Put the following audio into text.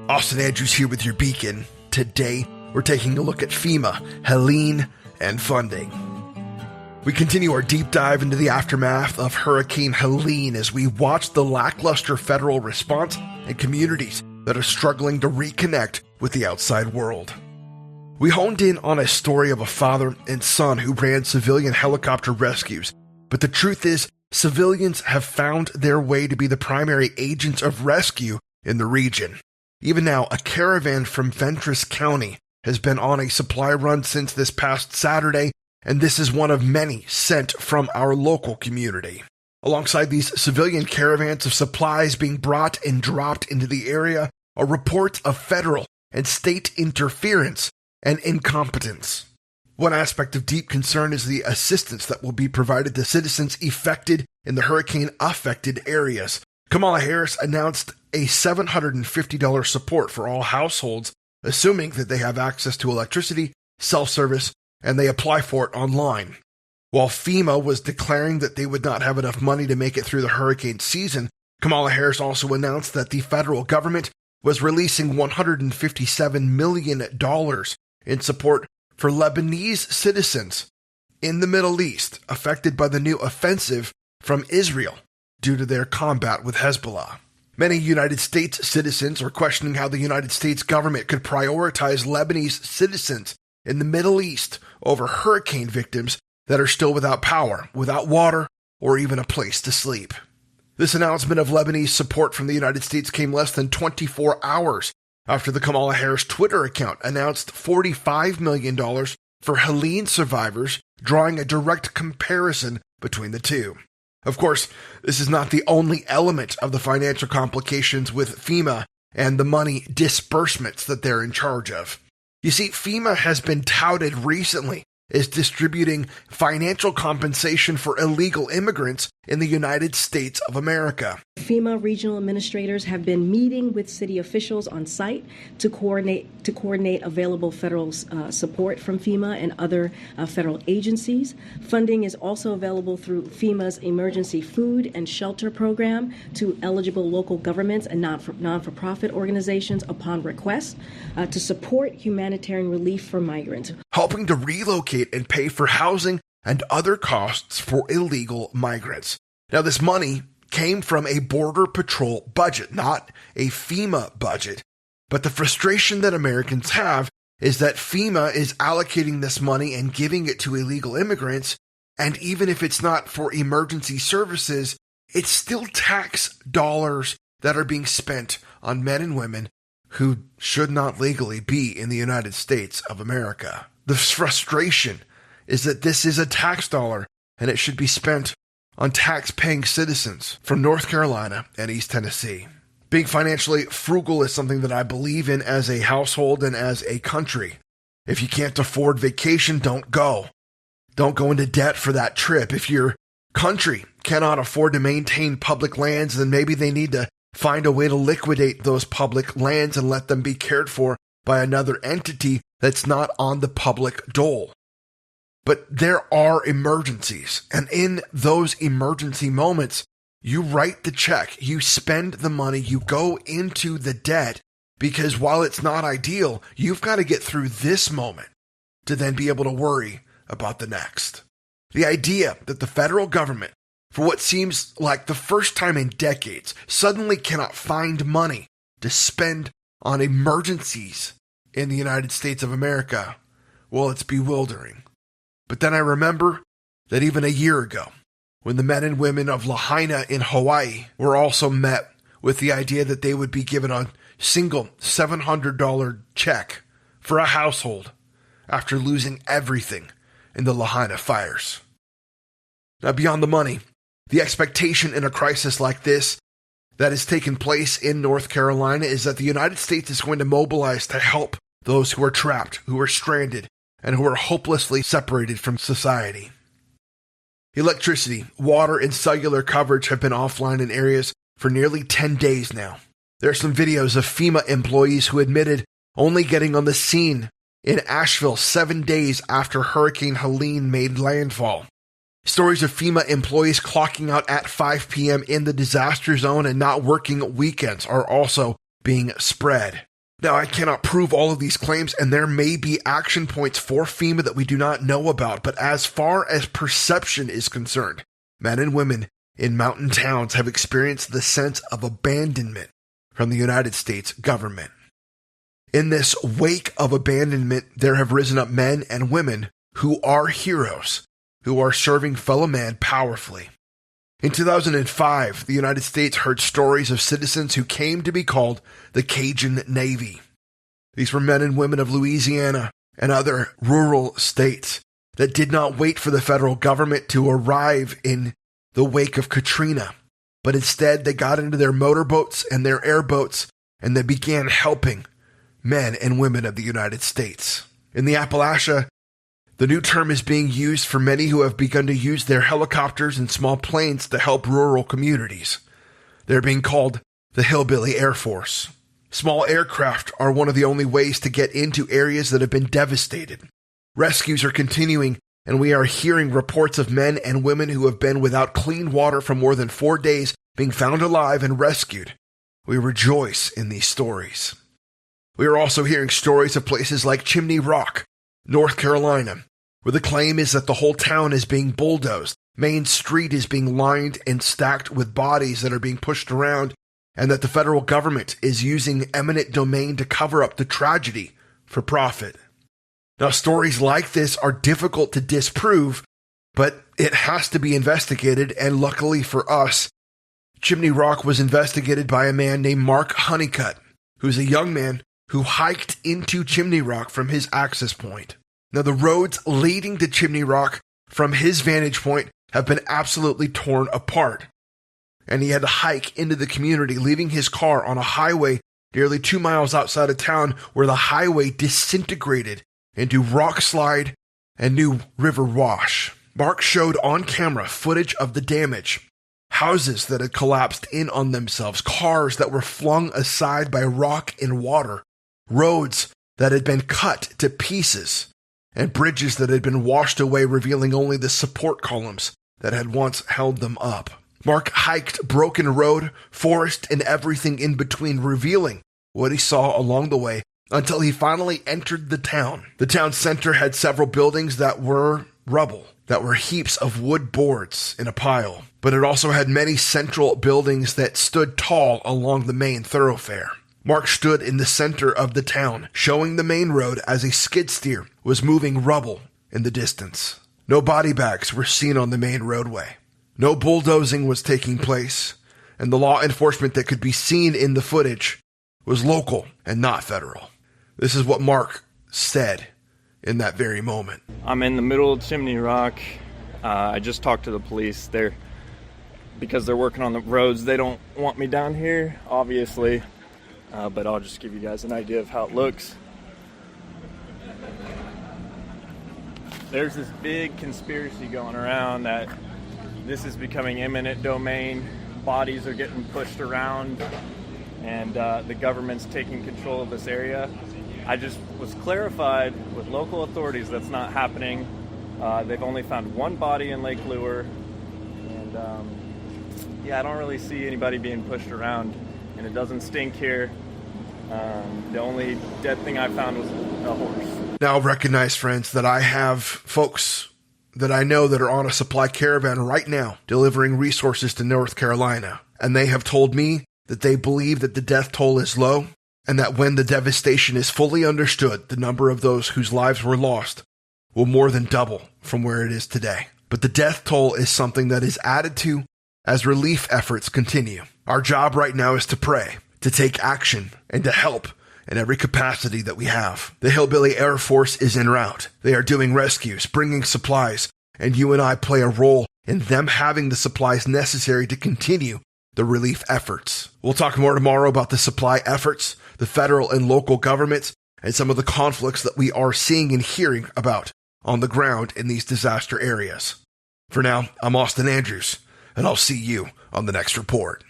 Austin Andrews here with your beacon. Today, we're taking a look at FEMA, Helene, and funding. We continue our deep dive into the aftermath of Hurricane Helene as we watch the lackluster federal response and communities that are struggling to reconnect with the outside world. We honed in on a story of a father and son who ran civilian helicopter rescues, but the truth is, civilians have found their way to be the primary agents of rescue in the region. Even now, a caravan from Ventress County has been on a supply run since this past Saturday, and this is one of many sent from our local community. Alongside these civilian caravans of supplies being brought and dropped into the area are reports of federal and state interference and incompetence. One aspect of deep concern is the assistance that will be provided to citizens affected in the hurricane-affected areas. Kamala Harris announced a $750 support for all households, assuming that they have access to electricity, self-service, and they apply for it online. While FEMA was declaring that they would not have enough money to make it through the hurricane season, Kamala Harris also announced that the federal government was releasing $157 million in support for Lebanese citizens in the Middle East affected by the new offensive from Israel due to their combat with Hezbollah. Many United States citizens are questioning how the United States government could prioritize Lebanese citizens in the Middle East over hurricane victims that are still without power, without water, or even a place to sleep. This announcement of Lebanese support from the United States came less than 24 hours after the Kamala Harris Twitter account announced $45 million for Helene survivors, drawing a direct comparison between the two. Of course, this is not the only element of the financial complications with FEMA and the money disbursements that they're in charge of. You see, FEMA has been touted recently as distributing financial compensation for illegal immigrants in the United States of America. FEMA regional administrators have been meeting with city officials on site to coordinate available federal support from FEMA and other federal agencies. Funding is also available through FEMA's emergency food and shelter program to eligible local governments and non-for-profit organizations upon request to support humanitarian relief for migrants, helping to relocate and pay for housing and other costs for illegal migrants. Now, this money came from a Border Patrol budget, not a FEMA budget. But the frustration that Americans have is that FEMA is allocating this money and giving it to illegal immigrants, and even if it's not for emergency services, it's still tax dollars that are being spent on men and women who should not legally be in the United States of America. The frustration is that this is a tax dollar and it should be spent on tax-paying citizens from North Carolina and East Tennessee. Being financially frugal is something that I believe in as a household and as a country. If you can't afford vacation, don't go. Don't go into debt for that trip. If your country cannot afford to maintain public lands, then maybe they need to find a way to liquidate those public lands and let them be cared for by another entity that's not on the public dole. But there are emergencies, and in those emergency moments, you write the check, you spend the money, you go into the debt, because while it's not ideal, you've got to get through this moment to then be able to worry about the next. The idea that the federal government, for what seems like the first time in decades, suddenly cannot find money to spend on emergencies in the United States of America, well, it's bewildering. But then I remember that even a year ago, when the men and women of Lahaina in Hawaii were also met with the idea that they would be given a single $700 check for a household after losing everything in the Lahaina fires. Now, beyond the money, the expectation in a crisis like this that has taken place in North Carolina is that the United States is going to mobilize to help those who are trapped, who are stranded, and who are hopelessly separated from society. Electricity, water, and cellular coverage have been offline in areas for nearly 10 days now. There are some videos of FEMA employees who admitted only getting on the scene in Asheville 7 days after Hurricane Helene made landfall. Stories of FEMA employees clocking out at 5 p.m. in the disaster zone and not working weekends are also being spread. Now, I cannot prove all of these claims, and there may be action points for FEMA that we do not know about, but as far as perception is concerned, men and women in mountain towns have experienced the sense of abandonment from the United States government. In this wake of abandonment, there have risen up men and women who are heroes, who are serving fellow man powerfully. In 2005, the United States heard stories of citizens who came to be called the Cajun Navy. These were men and women of Louisiana and other rural states that did not wait for the federal government to arrive in the wake of Katrina, but instead they got into their motorboats and their airboats and they began helping men and women of the United States. In the Appalachia, the new term is being used for many who have begun to use their helicopters and small planes to help rural communities. They're being called the Hillbilly Air Force. Small aircraft are one of the only ways to get into areas that have been devastated. Rescues are continuing, and we are hearing reports of men and women who have been without clean water for more than 4 days being found alive and rescued. We rejoice in these stories. We are also hearing stories of places like Chimney Rock, North Carolina, where the claim is that the whole town is being bulldozed, Main Street is being lined and stacked with bodies that are being pushed around, and that the federal government is using eminent domain to cover up the tragedy for profit. Now, stories like this are difficult to disprove, but it has to be investigated, and luckily for us, Chimney Rock was investigated by a man named Mark Honeycutt, who's a young man who hiked into Chimney Rock from his access point. Now, the roads leading to Chimney Rock from his vantage point have been absolutely torn apart, and he had to hike into the community, leaving his car on a highway nearly 2 miles outside of town where the highway disintegrated into rock slide and new river wash. Mark showed on camera footage of the damage, houses that had collapsed in on themselves, cars that were flung aside by rock and water, roads that had been cut to pieces, and bridges that had been washed away, revealing only the support columns that had once held them up. Mark hiked broken road, forest, and everything in between, revealing what he saw along the way until he finally entered the town. The town center had several buildings that were rubble, that were heaps of wood boards in a pile, but it also had many central buildings that stood tall along the main thoroughfare. Mark stood in the center of the town, showing the main road as a skid steer was moving rubble in the distance. No body bags were seen on the main roadway. No bulldozing was taking place, and the law enforcement that could be seen in the footage was local and not federal. This is what Mark said in that very moment. I'm in the middle of Chimney Rock. I just talked to the police. Because they're working on the roads, they don't want me down here, obviously. But I'll just give you guys an idea of how it looks. There's this big conspiracy going around that this is becoming eminent domain. Bodies are getting pushed around, and the government's taking control of this area. I just was clarified with local authorities that's not happening. They've only found one body in Lake Lure, and I don't really see anybody being pushed around, and it doesn't stink here. The only dead thing I found was a horse. Now recognize, friends, that I have folks that I know that are on a supply caravan right now delivering resources to North Carolina, and they have told me that they believe that the death toll is low, and that when the devastation is fully understood, the number of those whose lives were lost will more than double from where it is today. But the death toll is something that is added to as relief efforts continue. Our job right now is to pray, to take action, and to help in every capacity that we have. The Hillbilly Air Force is en route. They are doing rescues, bringing supplies, and you and I play a role in them having the supplies necessary to continue the relief efforts. We'll talk more tomorrow about the supply efforts, the federal and local governments, and some of the conflicts that we are seeing and hearing about on the ground in these disaster areas. For now, I'm Austin Andrews, and I'll see you on the next report.